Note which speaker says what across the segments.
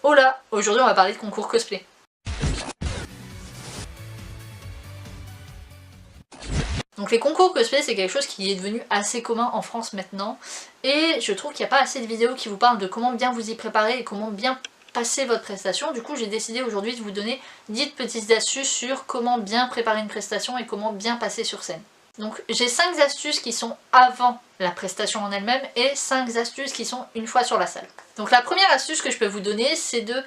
Speaker 1: Hola! Aujourd'hui on va parler de concours cosplay. Donc les concours cosplay c'est quelque chose qui est devenu assez commun en France maintenant et je trouve qu'il n'y a pas assez de vidéos qui vous parlent de comment bien vous y préparer et comment bien passer votre prestation. Du coup j'ai décidé aujourd'hui de vous donner 10 petites astuces sur comment bien préparer une prestation et comment bien passer sur scène. Donc j'ai 5 astuces qui sont avant la prestation en elle-même et 5 astuces qui sont une fois sur la salle. Donc la première astuce que je peux vous donner c'est de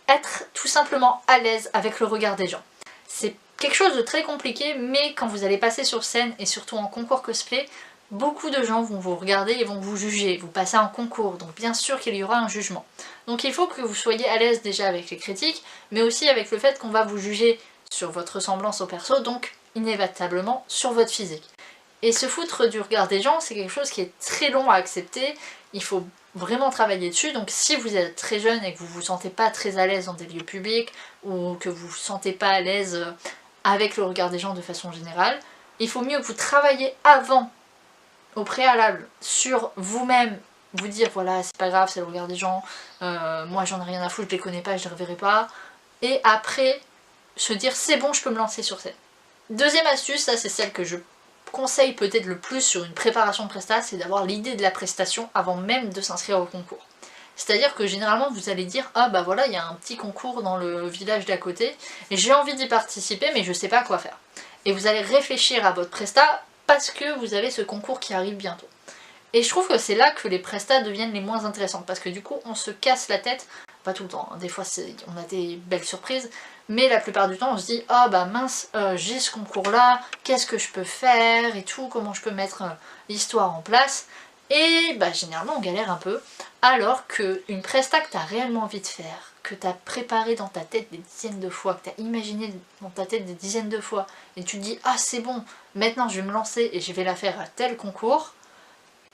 Speaker 1: être tout simplement à l'aise avec le regard des gens. C'est quelque chose de très compliqué, mais quand vous allez passer sur scène et surtout en concours cosplay, beaucoup de gens vont vous regarder et vont vous juger, vous passez en concours, donc bien sûr qu'il y aura un jugement. Donc il faut que vous soyez à l'aise déjà avec les critiques, mais aussi avec le fait qu'on va vous juger sur votre ressemblance au perso, donc inévitablement sur votre physique. Et se foutre du regard des gens, c'est quelque chose qui est très long à accepter, il faut vraiment travailler dessus, donc si vous êtes très jeune et que vous vous sentez pas très à l'aise dans des lieux publics, ou que vous vous sentez pas à l'aise avec le regard des gens de façon générale, il faut mieux que vous travaillez avant, au préalable, sur vous-même, vous dire voilà c'est pas grave, c'est le regard des gens, moi j'en ai rien à foutre, je les connais pas, je les reverrai pas, et après se dire c'est bon je peux me lancer sur scène. Deuxième astuce, ça c'est celle que je conseille peut-être le plus sur une préparation de prestation, c'est d'avoir l'idée de la prestation avant même de s'inscrire au concours. C'est-à-dire que généralement vous allez dire ah bah voilà il y a un petit concours dans le village d'à côté et j'ai envie d'y participer mais je sais pas quoi faire. Et vous allez réfléchir à votre presta parce que vous avez ce concours qui arrive bientôt. Et je trouve que c'est là que les prestats deviennent les moins intéressantes parce que du coup on se casse la tête, pas tout le temps, hein. Des fois on a des belles surprises, mais la plupart du temps on se dit ah oh, bah mince j'ai ce concours là, qu'est-ce que je peux faire et tout, comment je peux mettre l'histoire en place, et bah généralement on galère un peu, alors qu'une presta que t'as réellement envie de faire, que t'as préparé dans ta tête des dizaines de fois, que t'as imaginé dans ta tête des dizaines de fois, et tu te dis ah c'est bon, maintenant je vais me lancer et je vais la faire à tel concours,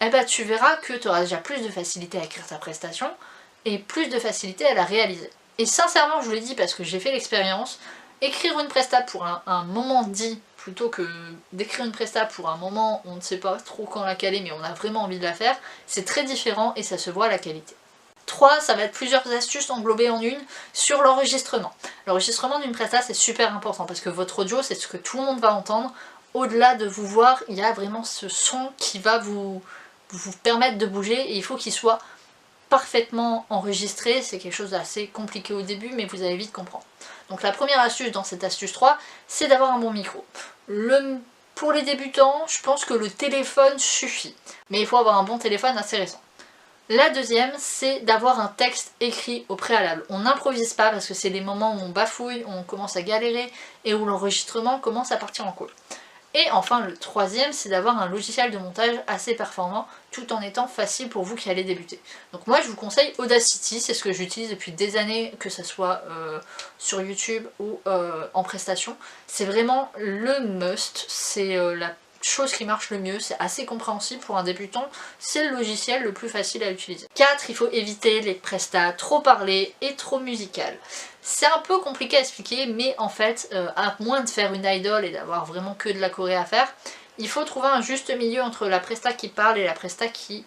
Speaker 1: eh ben tu verras que tu auras déjà plus de facilité à écrire ta prestation et plus de facilité à la réaliser. Et sincèrement, je vous l'ai dit parce que j'ai fait l'expérience, écrire une presta pour un moment dit, plutôt que d'écrire une presta pour un moment où on ne sait pas trop quand la caler mais on a vraiment envie de la faire, c'est très différent et ça se voit à la qualité. 3, ça va être plusieurs astuces englobées en une sur l'enregistrement. L'enregistrement d'une presta c'est super important parce que votre audio c'est ce que tout le monde va entendre. Au-delà de vous voir, il y a vraiment ce son qui va vous permettre de bouger et il faut qu'il soit parfaitement enregistré. C'est quelque chose d'assez compliqué au début mais vous allez vite comprendre. Donc la première astuce dans cette astuce 3, c'est d'avoir un bon micro. Pour les débutants, je pense que le téléphone suffit, mais il faut avoir un bon téléphone assez récent. La deuxième, c'est d'avoir un texte écrit au préalable. On n'improvise pas parce que c'est les moments où on bafouille, où on commence à galérer et où l'enregistrement commence à partir en couille. Et enfin le troisième, c'est d'avoir un logiciel de montage assez performant tout en étant facile pour vous qui allez débuter. Donc moi je vous conseille Audacity, c'est ce que j'utilise depuis des années, que ce soit sur YouTube ou en prestation. C'est vraiment le must, c'est la chose qui marche le mieux, c'est assez compréhensible pour un débutant, c'est le logiciel le plus facile à utiliser. 4, il faut éviter les prestats trop parlés et trop musicales. C'est un peu compliqué à expliquer, mais en fait, à moins de faire une idol et d'avoir vraiment que de la choré à faire, il faut trouver un juste milieu entre la presta qui parle et la presta qui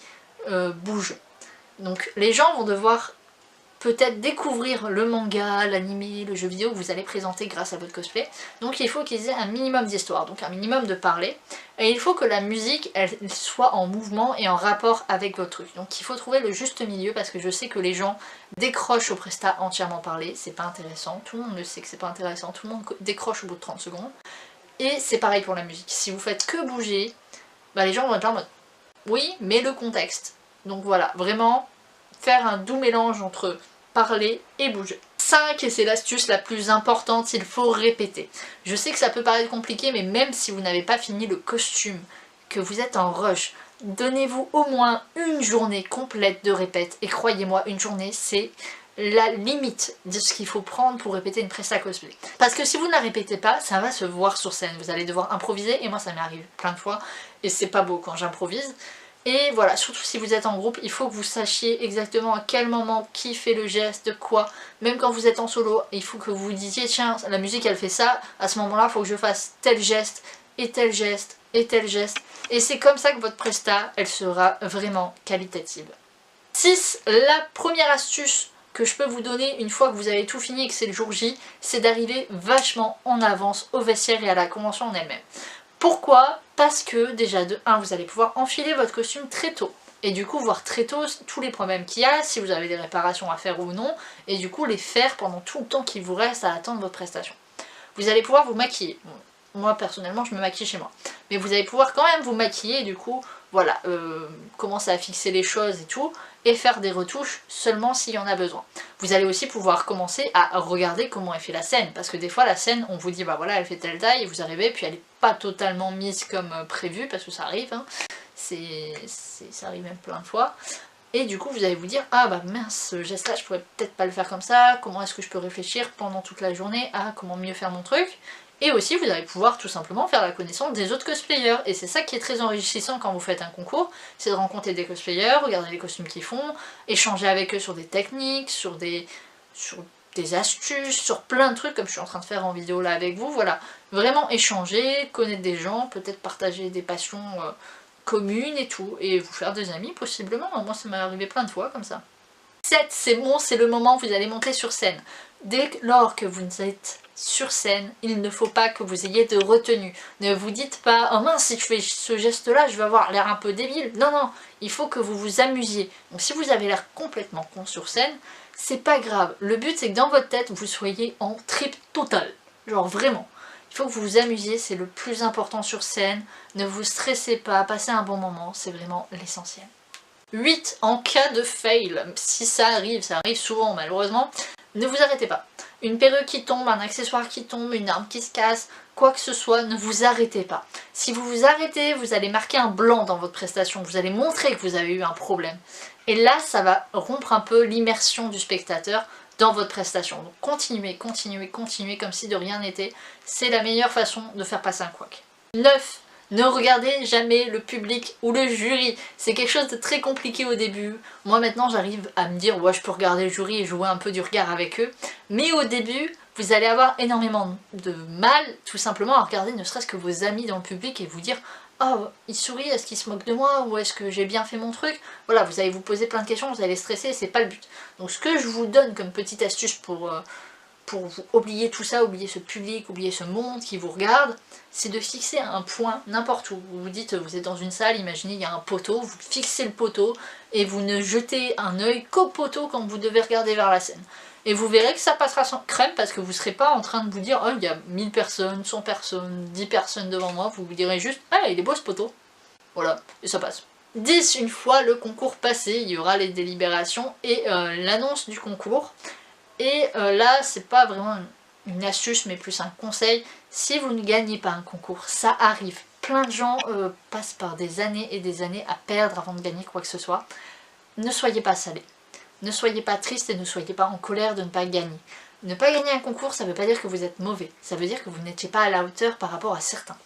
Speaker 1: bouge. Donc les gens vont devoir peut-être découvrir le manga, l'anime, le jeu vidéo que vous allez présenter grâce à votre cosplay. Donc il faut qu'ils aient un minimum d'histoire, donc un minimum de parler. Et il faut que la musique, elle soit en mouvement et en rapport avec votre truc. Donc il faut trouver le juste milieu parce que je sais que les gens décrochent au prestat entièrement parlé, c'est pas intéressant, tout le monde le sait que c'est pas intéressant, tout le monde décroche au bout de 30 secondes. Et c'est pareil pour la musique, si vous faites que bouger, bah les gens vont être là en mode oui, mais le contexte. Donc voilà, vraiment faire un doux mélange entre parler et bouger. 5, et c'est l'astuce la plus importante, il faut répéter. Je sais que ça peut paraître compliqué, mais même si vous n'avez pas fini le costume, que vous êtes en rush, donnez-vous au moins une journée complète de répète. Et croyez-moi, une journée, c'est la limite de ce qu'il faut prendre pour répéter une presta cosplay. Parce que si vous ne la répétez pas, ça va se voir sur scène. Vous allez devoir improviser, et moi ça m'arrive plein de fois, et c'est pas beau quand j'improvise. Et voilà, surtout si vous êtes en groupe, il faut que vous sachiez exactement à quel moment qui fait le geste, quoi. Même quand vous êtes en solo, il faut que vous vous disiez tiens, la musique elle fait ça, à ce moment-là, il faut que je fasse tel geste, et tel geste, et tel geste. Et c'est comme ça que votre presta, elle sera vraiment qualitative. 6, la première astuce que je peux vous donner une fois que vous avez tout fini et que c'est le jour J, c'est d'arriver vachement en avance au vestiaire et à la convention en elle-même. Pourquoi? Parce que déjà de 1, vous allez pouvoir enfiler votre costume très tôt. Et du coup voir très tôt tous les problèmes qu'il y a, si vous avez des réparations à faire ou non, et du coup les faire pendant tout le temps qu'il vous reste à attendre votre prestation. Vous allez pouvoir vous maquiller. Bon, moi personnellement je me maquille chez moi. Mais vous allez pouvoir quand même vous maquiller et du coup, voilà, commencer à fixer les choses et tout, et faire des retouches seulement s'il y en a besoin. Vous allez aussi pouvoir commencer à regarder comment est fait la scène, parce que des fois la scène, on vous dit bah voilà elle fait telle taille, et vous arrivez, puis elle n'est pas totalement mise comme prévu, parce que ça arrive, hein. Ça arrive même plein de fois. Et du coup vous allez vous dire ah bah mince ce geste là je pourrais peut-être pas le faire comme ça, comment est-ce que je peux réfléchir pendant toute la journée à comment mieux faire mon truc. Et aussi vous allez pouvoir tout simplement faire la connaissance des autres cosplayers, et c'est ça qui est très enrichissant quand vous faites un concours, c'est de rencontrer des cosplayers, regarder les costumes qu'ils font, échanger avec eux sur des techniques, sur des astuces, sur plein de trucs comme je suis en train de faire en vidéo là avec vous, voilà. Vraiment échanger, connaître des gens, peut-être partager des passions communes et tout, et vous faire des amis possiblement, moi ça m'est arrivé plein de fois comme ça. 7, c'est bon, c'est le moment où vous allez monter sur scène. Dès lors que vous êtes sur scène, il ne faut pas que vous ayez de retenue. Ne vous dites pas « Oh mince, si je fais ce geste-là, je vais avoir l'air un peu débile ». Non, non, il faut que vous vous amusiez. Donc si vous avez l'air complètement con sur scène, c'est pas grave. Le but, c'est que dans votre tête, vous soyez en trip total. Genre vraiment. Il faut que vous vous amusiez, c'est le plus important sur scène. Ne vous stressez pas, passez un bon moment, c'est vraiment l'essentiel. 8. En cas de fail, si ça arrive souvent malheureusement, ne vous arrêtez pas. Une perruque qui tombe, un accessoire qui tombe, une arme qui se casse, quoi que ce soit, ne vous arrêtez pas. Si vous vous arrêtez, vous allez marquer un blanc dans votre prestation, vous allez montrer que vous avez eu un problème. Et là, ça va rompre un peu l'immersion du spectateur dans votre prestation. Donc continuez, continuez, continuez comme si de rien n'était. C'est la meilleure façon de faire passer un couac. 9. Ne regardez jamais le public ou le jury, c'est quelque chose de très compliqué au début. Moi maintenant j'arrive à me dire ouais je peux regarder le jury et jouer un peu du regard avec eux. Mais au début vous allez avoir énormément de mal tout simplement à regarder ne serait-ce que vos amis dans le public et vous dire oh il sourit, est-ce qu'il se moque de moi ou est-ce que j'ai bien fait mon truc. Voilà, vous allez vous poser plein de questions, vous allez stresser et c'est pas le but. Donc ce que je vous donne comme petite astuce pour vous oublier tout ça, oublier ce public, oublier ce monde qui vous regarde, c'est de fixer un point n'importe où. Vous vous dites, vous êtes dans une salle, imaginez il y a un poteau, vous fixez le poteau et vous ne jetez un œil qu'au poteau quand vous devez regarder vers la scène. Et vous verrez que ça passera sans crème parce que vous ne serez pas en train de vous dire, oh il y a 1000 personnes, 100 personnes, 10 personnes devant moi, vous vous direz juste, ah il est beau ce poteau. Voilà, et ça passe. 10, une fois le concours passé, il y aura les délibérations et l'annonce du concours. Et là, c'est pas vraiment une astuce, mais plus un conseil. Si vous ne gagnez pas un concours, ça arrive. Plein de gens passent par des années et des années à perdre avant de gagner quoi que ce soit. Ne soyez pas salé. Ne soyez pas triste et ne soyez pas en colère de ne pas gagner. Ne pas gagner un concours, ça veut pas dire que vous êtes mauvais. Ça veut dire que vous n'étiez pas à la hauteur par rapport à certains.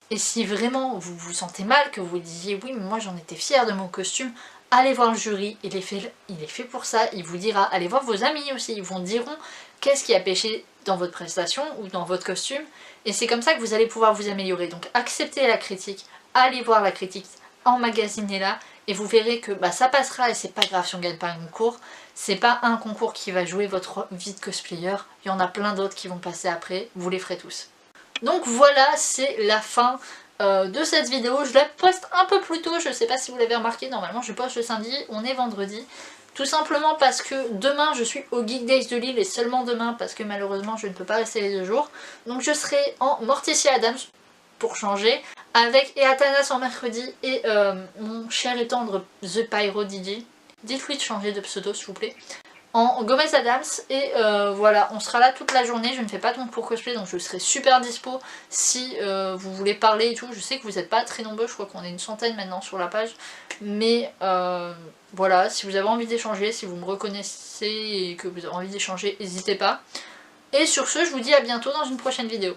Speaker 1: Et si vraiment vous vous sentez mal, que vous disiez oui mais moi j'en étais fière de mon costume, allez voir le jury, il est fait pour ça, il vous dira, allez voir vos amis aussi, ils vous diront qu'est-ce qui a péché dans votre prestation ou dans votre costume, et c'est comme ça que vous allez pouvoir vous améliorer. Donc acceptez la critique, allez voir la critique, emmagasinez-la, et vous verrez que bah, ça passera et c'est pas grave si on gagne pas un concours, c'est pas un concours qui va jouer votre vie de cosplayer, il y en a plein d'autres qui vont passer après, vous les ferez tous. Donc voilà, c'est la fin de cette vidéo. Je la poste un peu plus tôt, je sais pas si vous l'avez remarqué, normalement je poste le samedi, on est vendredi. Tout simplement parce que demain je suis au Geek Days de Lille et seulement demain parce que malheureusement je ne peux pas rester les 2 jours. Donc je serai en Morticia Adams pour changer, avec Eatanas en mercredi et mon cher et tendre The Pyro DJ. Dites-lui de changer de pseudo s'il vous plaît. En Gomez Adams et voilà, on sera là toute la journée, je ne fais pas de concours cosplay donc je serai super dispo si vous voulez parler et tout. Je sais que vous n'êtes pas très nombreux, je crois qu'on est une centaine maintenant sur la page, mais voilà, si vous avez envie d'échanger, si vous me reconnaissez et que vous avez envie d'échanger, n'hésitez pas. Et sur ce, je vous dis à bientôt dans une prochaine vidéo.